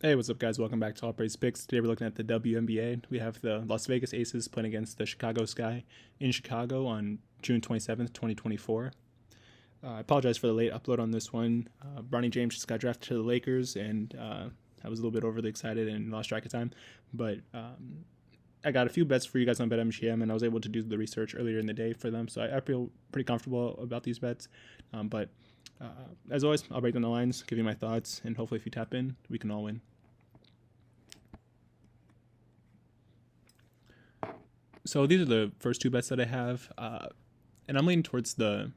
Hey, what's up, guys? Welcome back to All Praise Picks. Today we're looking at the WNBA. We have the Las Vegas Aces playing against the Chicago Sky in Chicago on June 27th, 2024. I apologize for the late upload on this one. Bronny James just got drafted to the Lakers, and I was a little bit overly excited and lost track of time. But I got a few bets for you guys on BetMGM, and I was able to do the research earlier in the day for them. So I feel pretty comfortable about these bets. But as always, I'll break down the lines, give you my thoughts, and hopefully if you tap in, we can all win. So these are the first two bets that I have, and I'm leaning towards the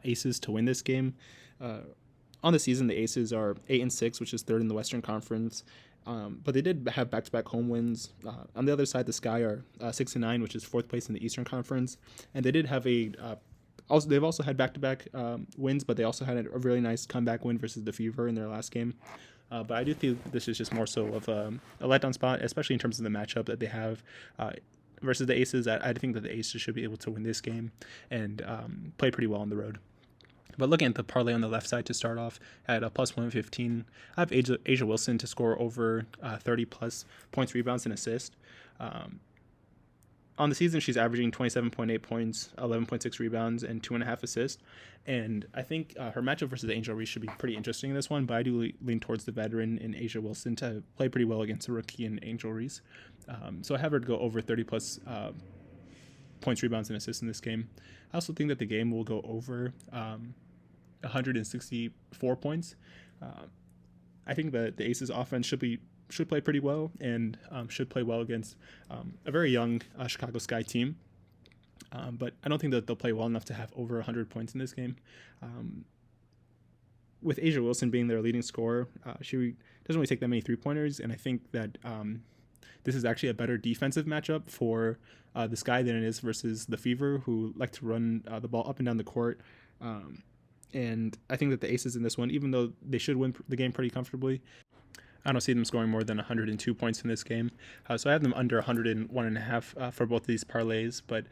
Aces to win this game. On the season, the Aces are 8-6, which is third in the Western Conference, but they did have back-to-back home wins. On the other side, the Sky are 6-9, which is fourth place in the Eastern Conference, and they did have they've also had back-to-back wins, but they also had a really nice comeback win versus the Fever in their last game. But I do think this is just more so of a letdown spot, especially in terms of the matchup that they have versus the Aces. I think that the Aces should be able to win this game and play pretty well on the road. But looking at the parlay on the left side to start off at a plus 115, I have Asia Wilson to score over 30 plus points, rebounds, and assists. On the season, she's averaging 27.8 points, 11.6 rebounds, and 2.5 assists. And I think her matchup versus Angel Reese should be pretty interesting in this one, but I do lean towards the veteran in Asia Wilson to play pretty well against the rookie in Angel Reese. So I have her to go over 30 plus points, rebounds, and assists in this game. I also think that the game will go over 164 points. I think that the Aces offense should play pretty well and should play well against a very young Chicago Sky team. But I don't think that they'll play well enough to have over 100 points in this game. With Asia Wilson being their leading scorer, she doesn't really take that many three-pointers, and I think that this is actually a better defensive matchup for the Sky than it is versus the Fever, who like to run the ball up and down the court. And I think that the Aces in this one, even though they should win the game pretty comfortably, I don't see them scoring more than 102 points in this game. So I have them under 101.5 for both of these parlays. But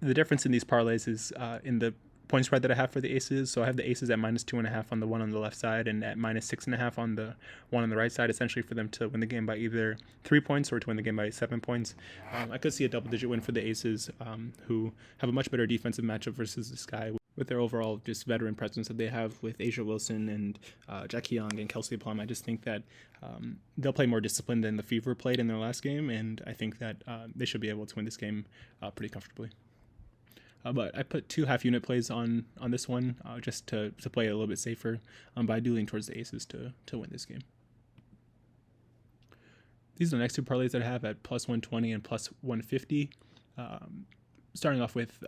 the difference in these parlays is in the point spread that I have for the Aces. So I have the Aces at minus 2.5 on the one on the left side and at minus 6.5 on the one on the right side, essentially for them to win the game by either 3 points or to win the game by 7 points. I could see a double-digit win for the Aces, who have a much better defensive matchup versus the Sky, with their overall just veteran presence that they have with Asia Wilson and Jackie Young and Kelsey Plum. I just think that they'll play more disciplined than the Fever played in their last game, and I think that they should be able to win this game pretty comfortably. But I put 2 half-unit plays on this one just to play it a little bit safer, but I do lean towards the Aces to win this game. These are the next 2 parlays that I have at plus 120 and plus 150. Starting off with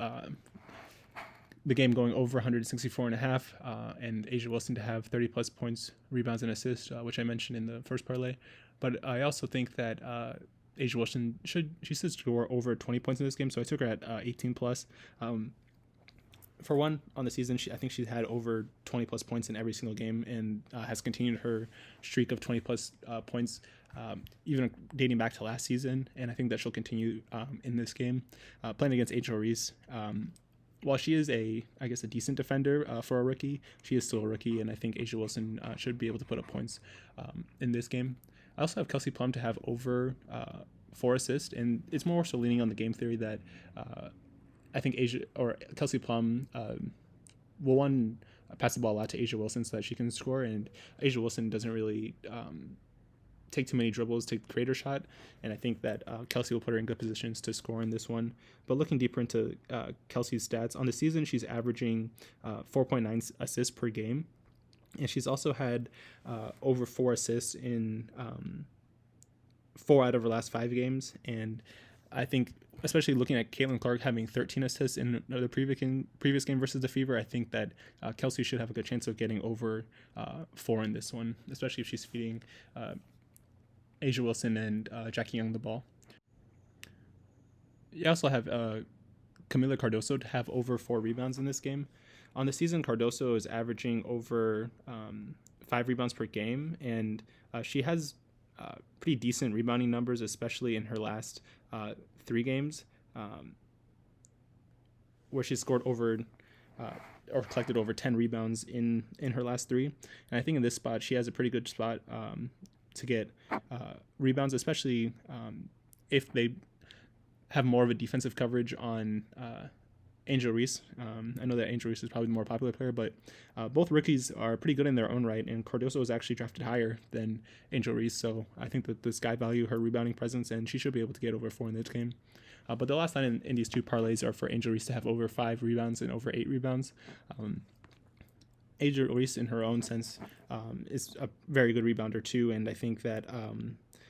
the game going over 164.5, and Asia Wilson to have 30 plus points, rebounds, and assists, which I mentioned in the first parlay. But I also think that Asia Wilson should score over 20 points in this game, so I took her at 18 plus. For one, on the season, I think she's had over 20 plus points in every single game and has continued her streak of 20 plus points, even dating back to last season. And I think that she'll continue in this game. Playing against Angel Reese, while she is a decent defender for a rookie, she is still a rookie, and I think Asia Wilson should be able to put up points in this game. I also have Kelsey Plum to have over 4 assists, and it's more so leaning on the game theory that I think Kelsey Plum will pass the ball a lot to Asia Wilson so that she can score, and Asia Wilson doesn't really take too many dribbles to create her shot, and I think that Kelsey will put her in good positions to score in this one. But looking deeper into Kelsey's stats, on the season she's averaging 4.9 assists per game, and she's also had over 4 assists in 4 out of her last 5 games, and I think especially looking at Caitlin Clark having 13 assists in the previous game versus the Fever, I think that Kelsey should have a good chance of getting over 4 in this one, especially if she's feeding Asia Wilson and Jackie Young the ball. You also have Camila Cardoso to have over 4 rebounds in this game. On the season, Cardoso is averaging over 5 rebounds per game, and she has pretty decent rebounding numbers, especially in her last 3 games, where she scored over or collected over 10 rebounds in her last 3. And I think in this spot, she has a pretty good spot to get rebounds, especially if they have more of a defensive coverage on Angel Reese. I know that Angel Reese is probably the more popular player, but both rookies are pretty good in their own right, and Cardoso was actually drafted higher than Angel Reese, so I think that this guy value her rebounding presence, and she should be able to get over 4 in this game. But the last line in these two parlays are for Angel Reese to have over 5 rebounds and over 8 rebounds. Angel Reese, in her own sense, is a very good rebounder too, and I think that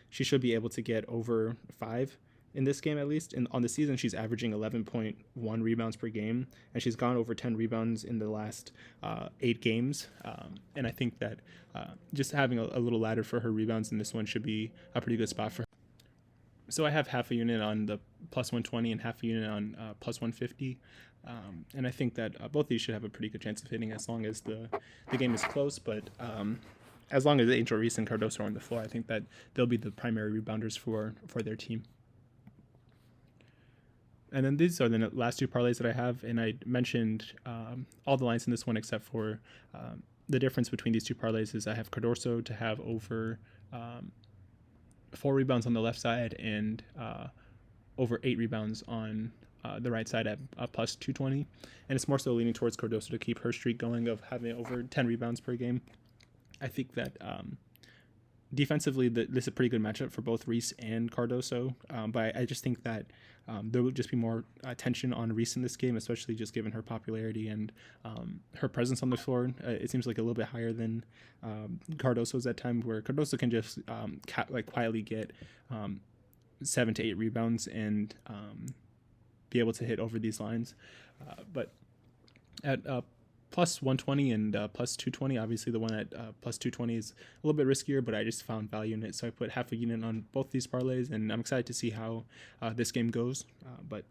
she should be able to get over 5 in this game at least. And on the season, she's averaging 11.1 rebounds per game, and she's gone over 10 rebounds in the last 8 games. And I think that just having a little ladder for her rebounds in this one should be a pretty good spot for her. So I have half a unit on the plus 120 and half a unit on plus 150. And I think that both of these should have a pretty good chance of hitting as long as the game is close. But as long as Angel Reese and Cardoso are on the floor, I think that they'll be the primary rebounders for their team. And then these are the last 2 parlays that I have, and I mentioned all the lines in this one except for the difference between these 2 parlays is I have Cardoso to have over 4 rebounds on the left side and over 8 rebounds on the right side at plus 220. And it's more so leaning towards Cardoso to keep her streak going of having over 10 rebounds per game. I think that defensively, this is a pretty good matchup for both Reese and Cardoso, but I just think that there will just be more attention on Reese in this game, especially just given her popularity and her presence on the floor. It seems like a little bit higher than Cardoso's at times, where Cardoso can just quietly get 7 to 8 rebounds and be able to hit over these lines. But at plus 120 and plus 220, obviously the one at plus 220 is a little bit riskier, but I just found value in it, so I put half a unit on both these parlays, and I'm excited to see how this game goes. But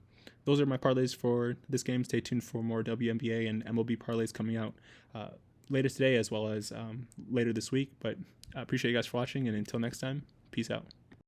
those are my parlays for this game. Stay tuned for more WNBA and MLB parlays coming out later today as well as later this week. But I appreciate you guys for watching, and until next time, peace out.